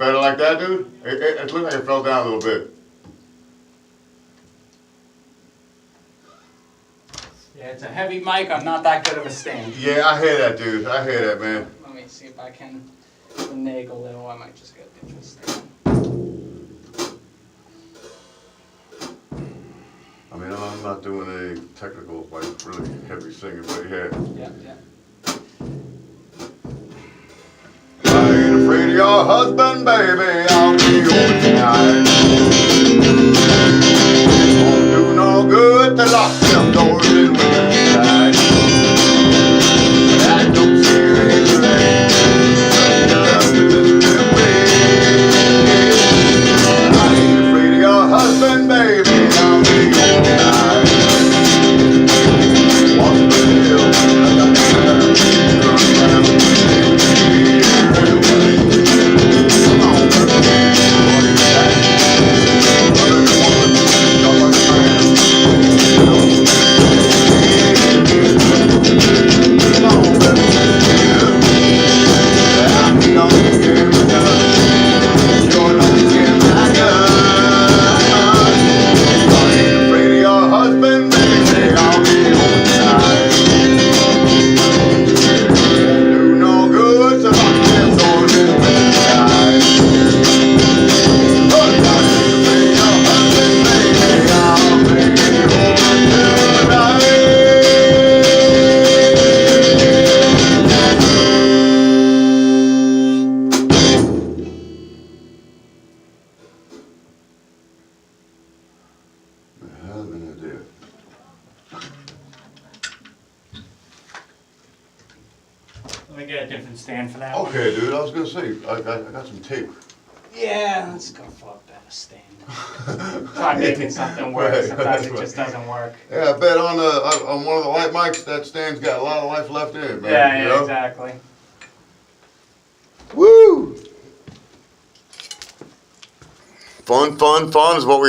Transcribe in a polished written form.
better like that, dude? It looked like it fell down a little bit. Yeah, it's a heavy mic. I'm not that good of a stand. Yeah, I hear that, dude. I hear that, man. Let me see if I can finagle a little. I might just get a different stand. I mean, I'm not doing any technical, like, really heavy singing, but yeah. Yeah. I ain't afraid of your husband, baby. I'll be yours tonight. Won't do no good to lock them doors and windows inside. I don't see her in the rain. I ain't afraid of your husband, baby. I'll be yours tonight. Walk the hill, I got the hair, run around the Let me get a different stand for that. Okay, dude, I was gonna say, I got some tape. Yeah, let's go for a better stand. Try making something work. Right, Sometimes it right. just doesn't work. Yeah, I bet on one of the light mics, that stand's got a lot of life left in it, man. Yeah, you know? exactly. Woo! Fun is what we have.